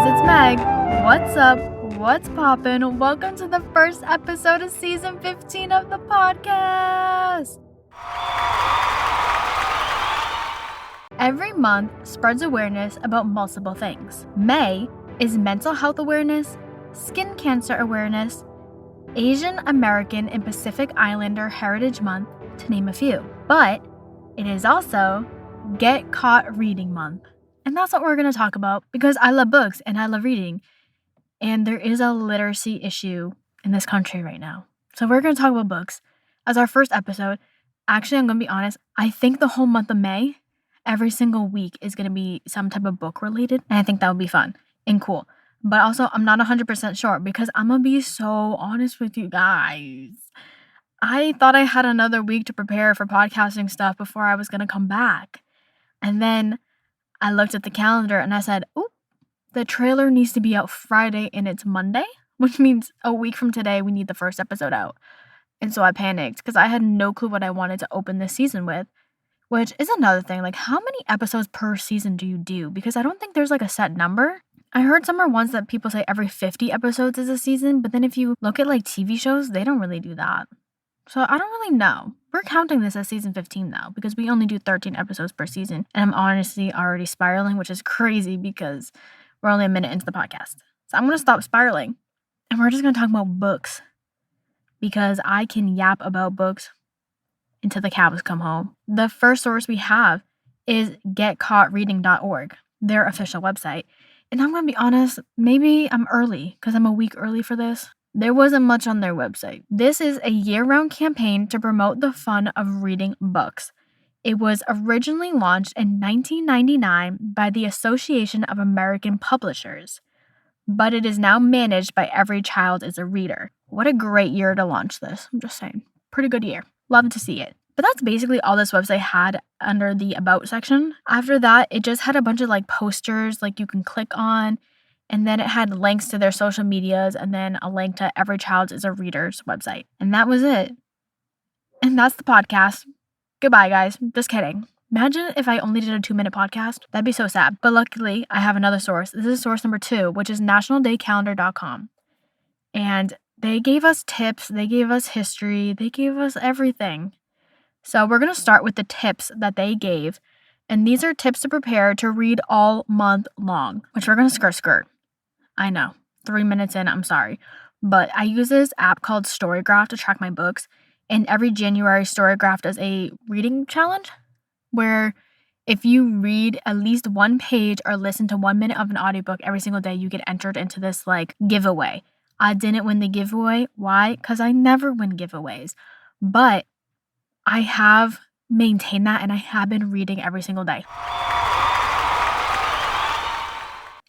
guys, it's Meg. What's up? What's poppin'? Welcome to the first episode of season 15 of the podcast. Every month spreads awareness about multiple things. May is Mental Health Awareness, Skin Cancer Awareness, Asian American and Pacific Islander Heritage Month, to name a few. But it is also Get Caught Reading Month. And that's what we're going to talk about because I love books and I love reading. And there is a literacy issue in this country right now. So we're going to talk about books as our first episode. Actually, I'm going to be honest. I think the whole month of May, every single week is going to be some type of book related. And I think that would be fun and cool. But also, I'm not 100% sure because I'm going to be so honest with you guys. I thought I had another week to prepare for podcasting stuff before I was going to come back. And then I looked at the calendar and I said, "Ooh, the trailer needs to be out Friday and it's Monday," which means a week from today we need the first episode out. And so I panicked because I had no clue what I wanted to open this season with, which is another thing. Like, how many episodes per season do you do? Because I don't think there's like a set number. I heard somewhere once that people say every 50 episodes is a season, but then if you look at like TV shows, they don't really do that. So I don't really know. We're counting this as season 15 though, because we only do 13 episodes per season. And I'm honestly already spiraling, which is crazy because we're only a minute into the podcast. So I'm going to stop spiraling. And we're just going to talk about books. Because I can yap about books until the cows come home. The first source we have is getcaughtreading.org, their official website. And I'm going to be honest, maybe I'm early because I'm a week early for this. There wasn't much on their website. This is a year-round campaign to promote the fun of reading books. It was originally launched in 1999 by the Association of American Publishers, but it is now managed by Every Child is a Reader. What a great year to launch this. I'm just saying. Pretty good year. Love to see it. But that's basically all this website had under the About section. After that, it just had a bunch of like posters like you can click on. And then it had links to their social medias and then a link to Every Child is a Reader's website. And that was it. And that's the podcast. Goodbye, guys. Just kidding. Imagine if I only did a 2-minute podcast. That'd be so sad. But luckily, I have another source. This is source number 2, which is nationaldaycalendar.com. And they gave us tips. They gave us history. They gave us everything. So we're going to start with the tips that they gave. And these are tips to prepare to read all month long, which we're going to skirt. I know, 3 minutes in, I'm sorry. But I use this app called Storygraph to track my books. And every January, Storygraph does a reading challenge where if you read at least one page or listen to 1 minute of an audiobook every single day, you get entered into this like giveaway. I didn't win the giveaway. Why? Because I never win giveaways. But I have maintained that and I have been reading every single day.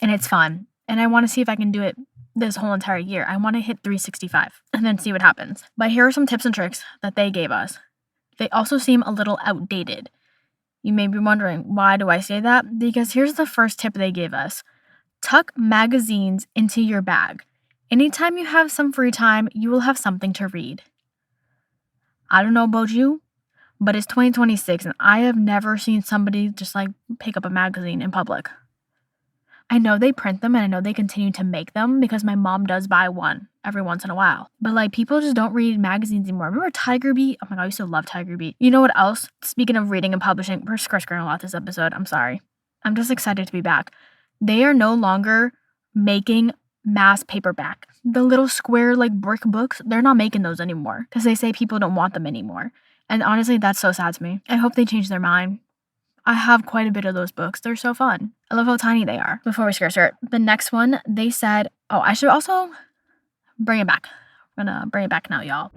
And it's fun. And I want to see if I can do it this whole entire year. I want to hit 365 and then see what happens. But here are some tips and tricks that they gave us. They also seem a little outdated. You may be wondering, why do I say that? Because here's the first tip they gave us. Tuck magazines into your bag. Anytime you have some free time, you will have something to read. I don't know about you, but it's 2026 and I have never seen somebody just like pick up a magazine in public. I know they print them and I know they continue to make them because my mom does buy one every once in a while. But like people just don't read magazines anymore. Remember Tiger Beat? Oh my God, I used to love Tiger Beat. You know what else? Speaking of reading and publishing, we're skirting a lot this episode. I'm sorry. I'm just excited to be back. They are no longer making mass paperback. The little square like brick books, they're not making those anymore because they say people don't want them anymore. And honestly, that's so sad to me. I hope they change their mind. I have quite a bit of those books. They're so fun. I love how tiny they are. Before we skirt, the next one, they said, oh, I should also bring it back. I'm going to bring it back now, y'all.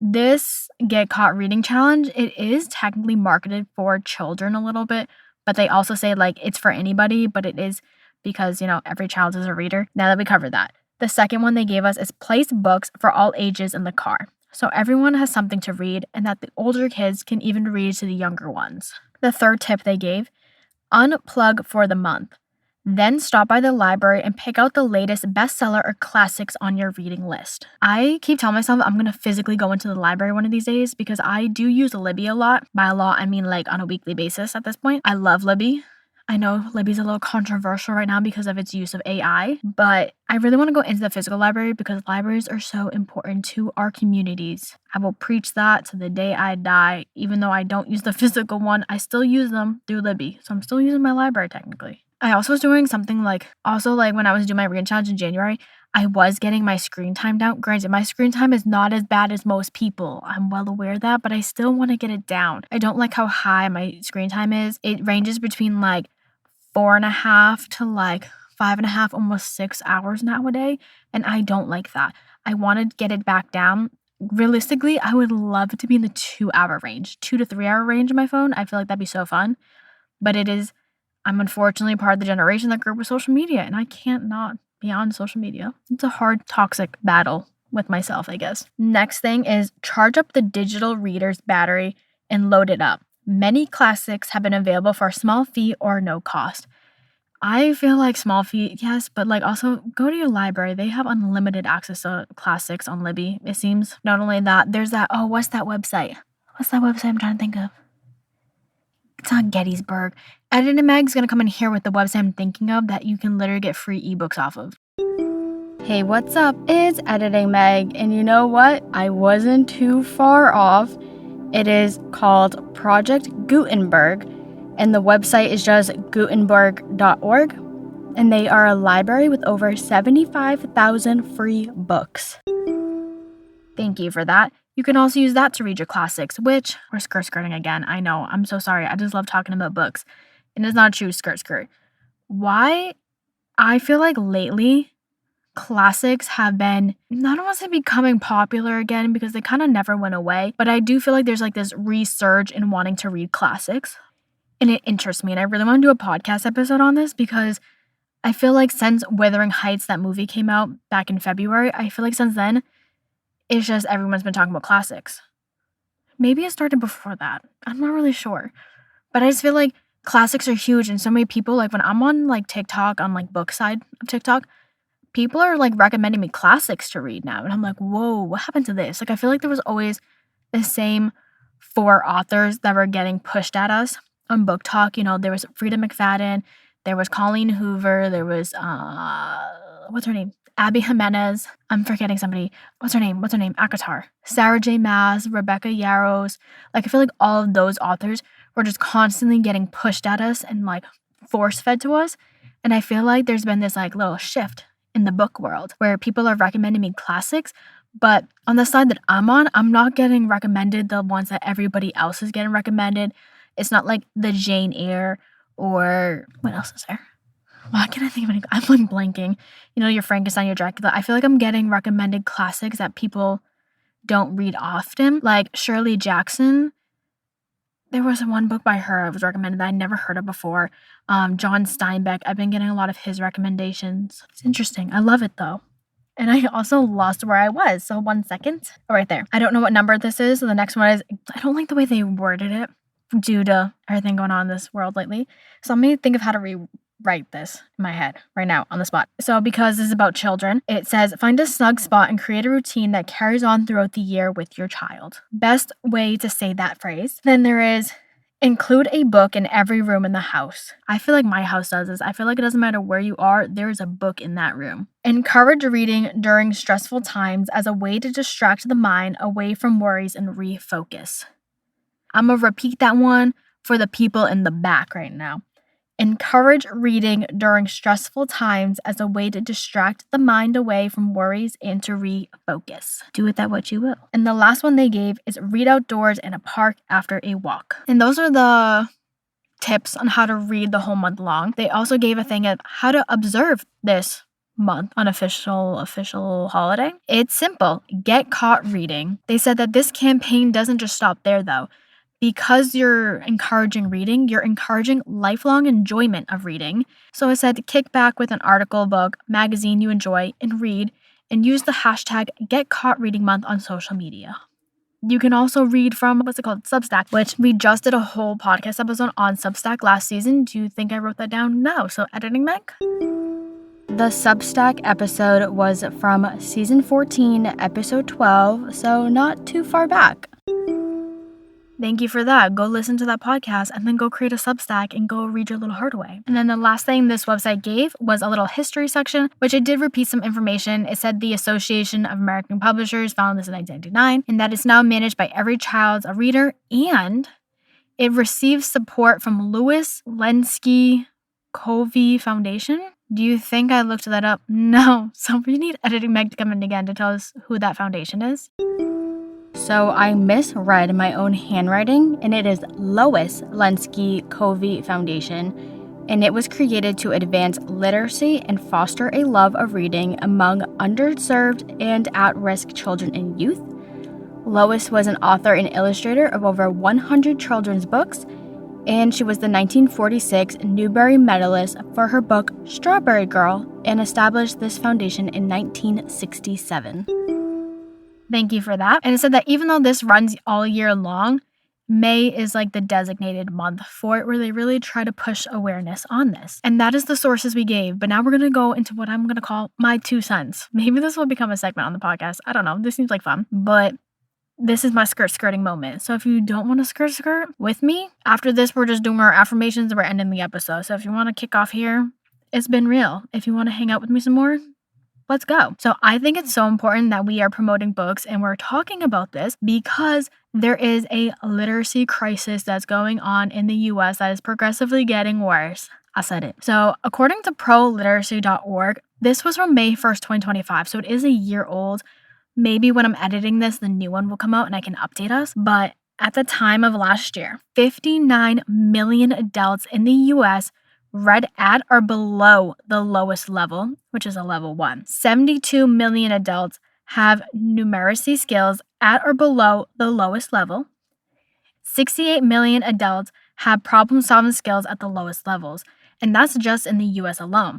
This Get Caught Reading Challenge, it is technically marketed for children a little bit, but they also say like it's for anybody, but it is because, you know, every child is a reader. Now that we covered that. The second one they gave us is place books for all ages in the car. So everyone has something to read and that the older kids can even read to the younger ones. The third tip they gave, unplug for the month. Then stop by the library and pick out the latest bestseller or classics on your reading list. I keep telling myself I'm going to physically go into the library one of these days because I do use Libby a lot. By a lot, I mean like on a weekly basis at this point. I love Libby. I know Libby's a little controversial right now because of its use of AI, but I really want to go into the physical library because libraries are so important to our communities. I will preach that to the day I die. Even though I don't use the physical one, I still use them through Libby. So I'm still using my library technically. I also was doing something like when I was doing my reading challenge in January, I was getting my screen time down. Granted, my screen time is not as bad as most people. I'm well aware of that, but I still want to get it down. I don't like how high my screen time is. It ranges between 4.5 to 5.5, almost 6 hours nowadays, and I don't like that. I want to get it back down. Realistically, I would love to be in the 2-hour range, 2 to 3 hour range of my phone. I feel like that'd be so fun, but I'm unfortunately part of the generation that grew up with social media, and I can't not be on social media. It's a hard, toxic battle with myself, I guess. Next thing is charge up the digital reader's battery and load it up. Many classics have been available for a small fee or no cost. I feel like small fee, yes, but also go to your library. They have unlimited access to classics on Libby, it seems. Not only that, there's what's that website? What's that website I'm trying to think of? It's not Gettysburg. Editing Meg's gonna come in here with the website I'm thinking of that you can literally get free ebooks off of. Hey, what's up? It's Editing Meg, and you know what? I wasn't too far off. It is called Project Gutenberg, and the website is just gutenberg.org, and they are a library with over 75,000 free books. Thank you for that. You can also use that to read your classics, which we're skirting again. I know. I'm so sorry. I just love talking about books. And it's not true skirt. Why? I feel like lately classics have been, I don't want to say becoming popular again because they kind of never went away, but I do feel like there's this resurge in wanting to read classics. And it interests me. And I really want to do a podcast episode on this because I feel like since Wuthering Heights, that movie came out back in February, I feel like since then, it's just everyone's been talking about classics. Maybe it started before that. I'm not really sure. But I just feel like classics are huge and so many people, when I'm on TikTok, on book side of TikTok, people are recommending me classics to read now. And I'm like, whoa, what happened to this? I feel like there was always the same 4 authors that were getting pushed at us on Book Talk. There was Frida McFadden, there was Colleen Hoover, there was, what's her name? Abby Jimenez. I'm forgetting somebody. What's her name? Akatar. Sarah J. Maas, Rebecca Yarros. I feel like all of those authors were just constantly getting pushed at us and force fed to us. And I feel like there's been this little shift in the book world where people are recommending me classics, but on the side that I'm on, I'm not getting recommended the ones that everybody else is getting recommended. It's not like the Jane Eyre or what else is there? Why can't I think of any? I'm blanking. Your Frankenstein, your Dracula. I feel like I'm getting recommended classics that people don't read often. Like Shirley Jackson. There was one book by her I was recommended that I never heard of before. John Steinbeck. I've been getting a lot of his recommendations. It's interesting. I love it though. And I also lost where I was. So 1 second. Oh, right there. I don't know what number this is. So the next one is, I don't like the way they worded it due to everything going on in this world lately. So I'm going to think of how to rewrite this in my head right now on the spot. So because this is about children, it says, find a snug spot and create a routine that carries on throughout the year with your child. Best way to say that phrase. Then there is, include a book in every room in the house. I feel like my house does this. I feel like it doesn't matter where you are, there is a book in that room. Encourage reading during stressful times as a way to distract the mind away from worries and refocus. I'm going to repeat that one for the people in the back right now. Encourage reading during stressful times as a way to distract the mind away from worries and to refocus. Do with that what you will. And the last one they gave is read outdoors in a park after a walk. And those are the tips on how to read the whole month long. They also gave a thing of how to observe this month, unofficial holiday. It's simple. Get caught reading. They said that this campaign doesn't just stop there though. Because you're encouraging reading, you're encouraging lifelong enjoyment of reading. So I said kick back with an article, book, magazine you enjoy and read, and use the hashtag #GetCaughtReadingMonth on social media. You can also read from, Substack, which we just did a whole podcast episode on Substack last season. Do you think I wrote that down? No. So editing Meg? The Substack episode was from season 14, episode 12, so not too far back. Thank you for that. Go listen to that podcast and then go create a Substack and go read your little heart away. And then the last thing this website gave was a little history section, which it did repeat some information. It said the Association of American Publishers founded this in 1999 and that it's now managed by Every Child's a Reader, and it receives support from Louis Lenski Covey Foundation. Do you think I looked that up? No. So we need Editing Meg to come in again to tell us who that foundation is. So I misread my own handwriting, and it is Lois Lenski Covey Foundation, and it was created to advance literacy and foster a love of reading among underserved and at-risk children and youth. Lois was an author and illustrator of over 100 children's books, and she was the 1946 Newbery Medalist for her book Strawberry Girl, and established this foundation in 1967. Thank you for that. And it said that even though this runs all year long, May is like the designated month for it where they really try to push awareness on this. And that is the sources we gave. But now we're going to go into what I'm going to call my 2 cents. Maybe this will become a segment on the podcast. I don't know. This seems like fun. But this is my skirting moment. So if you don't want to skirt with me, after this, we're just doing our affirmations and we're ending the episode. So if you want to kick off here, it's been real. If you want to hang out with me some more, let's go. So I think it's so important that we are promoting books and we're talking about this because there is a literacy crisis that's going on in the US that is progressively getting worse. I said it. So according to proliteracy.org, this was from May 1st, 2025. So it is a year old. Maybe when I'm editing this, the new one will come out and I can update us. But at the time of last year, 59 million adults in the US read at or below the lowest level, which is a level 1. 72 million adults have numeracy skills at or below the lowest level. 68 million adults have problem-solving skills at the lowest levels, and that's just in the US alone.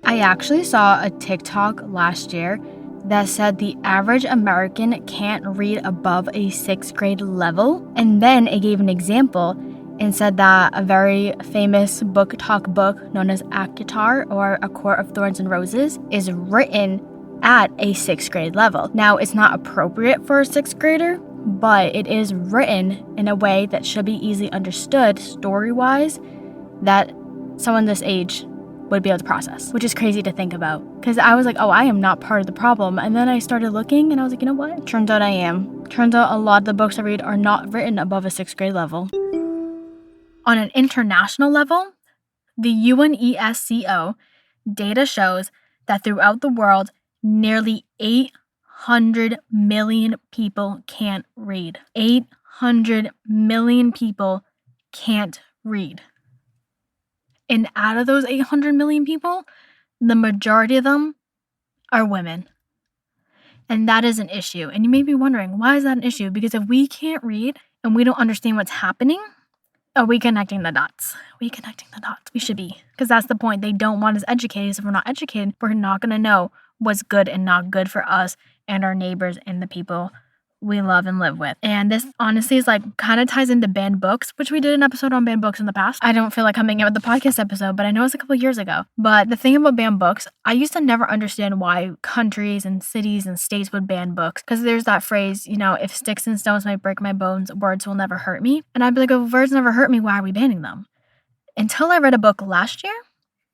I actually saw a TikTok last year that said the average American can't read above a 6th grade level, and then it gave an example and said that a very famous book talk book known as Akatar or A Court of Thorns and Roses is written at a 6th grade level. Now, it's not appropriate for a 6th grader, but it is written in a way that should be easily understood story-wise that someone this age would be able to process, which is crazy to think about. Because I was like, oh, I am not part of the problem. And then I started looking and I was like, you know what? Turns out I am. Turns out a lot of the books I read are not written above a 6th grade level. On an international level, the UNESCO data shows that throughout the world, nearly 800 million people can't read. 800 million people can't read. And out of those 800 million people, the majority of them are women. And that is an issue. And you may be wondering, why is that an issue? Because if we can't read and we don't understand what's happening, are we connecting the dots? We should be. Because that's the point. They don't want us educated. So if we're not educated, we're not going to know what's good and not good for us and our neighbors and the people we love and live with. And this honestly is like kind of ties into banned books, which we did an episode on banned books in the past. I don't feel like coming out with the podcast episode, but I know it's a couple years ago. But the thing about banned books, I used to never understand why countries and cities and states would ban books. Because there's that phrase, you know, if sticks and stones might break my bones, words will never hurt me. And I'd be like, if words never hurt me, why are we banning them? Until I read a book last year.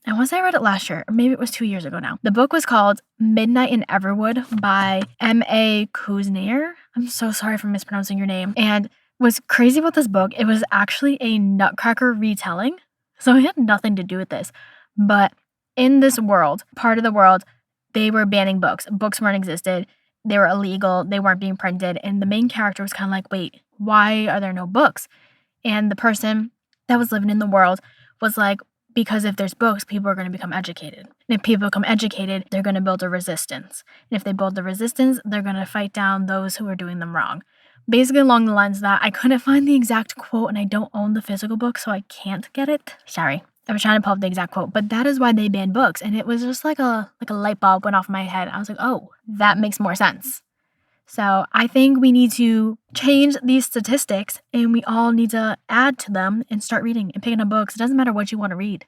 And once I read it last year, or maybe it was 2 years ago now. The book was called Midnight in Everwood by M.A. Kuznier. I'm so sorry for mispronouncing your name. And what's crazy about this book, it was actually a Nutcracker retelling. So it had nothing to do with this. But in this world, part of the world, they were banning books. Books weren't existed. They were illegal. They weren't being printed. And the main character was kind of like, wait, why are there no books? And the person that was living in the world was like, because if there's books, people are going to become educated. And if people become educated, they're going to build a resistance. And if they build the resistance, they're going to fight down those who are doing them wrong. Basically along the lines that I couldn't find the exact quote and I don't own the physical book, so I can't get it. Sorry. I was trying to pull up the exact quote, but that is why they banned books. And it was just like a light bulb went off in my head. I was like, oh, that makes more sense. So I think we need to change these statistics and we all need to add to them and start reading and picking up books. It doesn't matter what you want to read.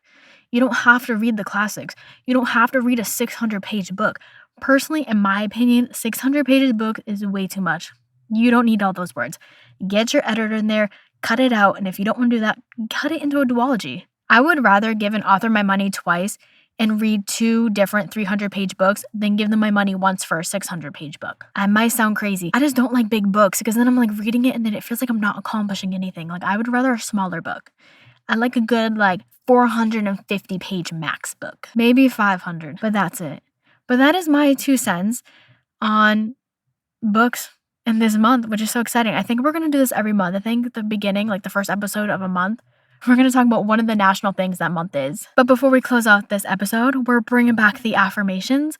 You don't have to read the classics. You don't have to read a 600-page book. Personally, in my opinion, 600 pages book is way too much. You don't need all those words. Get your editor in there, cut it out, and if you don't want to do that, cut it into a duology. I would rather give an author my money twice and read 2 different 300-page books than give them my money once for a 600-page book. I might sound crazy. I just don't like big books because then I'm like reading it and then it feels like I'm not accomplishing anything. Like I would rather a smaller book. I like a good 450-page max book. Maybe 500, but that's it. But that is my 2 cents on books in this month, which is so exciting. I think we're going to do this every month. I think the beginning, the first episode of a month, we're going to talk about one of the national things that month is. But before we close out this episode, we're bringing back the affirmations.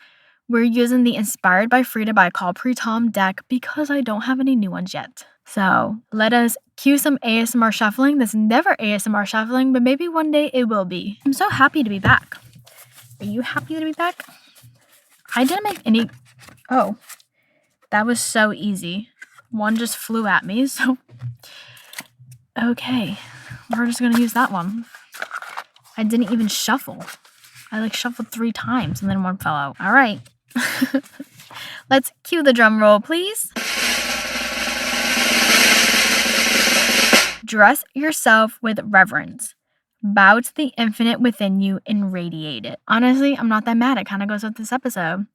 We're using the Inspired by Frida by Call Pre-Tom deck because I don't have any new ones yet. So let us cue some ASMR shuffling. This is never ASMR shuffling, but maybe one day it will be. I'm so happy to be back. Are you happy to be back? I didn't make any... Oh, that was so easy. One just flew at me, so... Okay, we're just going to use that one. I didn't even shuffle. I shuffled 3 times and then one fell out. All right. Let's cue the drum roll, please. Dress yourself with reverence. Bow to the infinite within you and radiate it. Honestly, I'm not that mad. It kind of goes with this episode.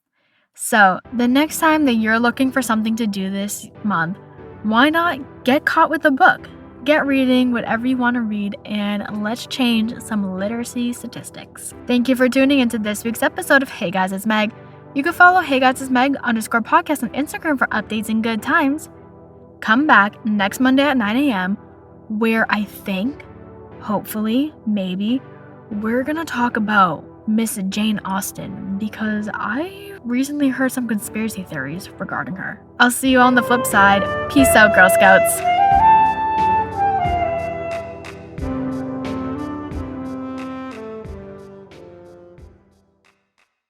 So, the next time that you're looking for something to do this month, why not get caught with a book? Get reading whatever you want to read, and let's change some literacy statistics. Thank you for tuning into this week's episode of Hey Guys, It's Meg. You can follow Hey Guys, It's Meg _podcast on Instagram for updates and good times. Come back next Monday at 9 a.m. where I think, hopefully, maybe, we're going to talk about Miss Jane Austen because I recently heard some conspiracy theories regarding her. I'll see you on the flip side. Peace out, Girl Scouts.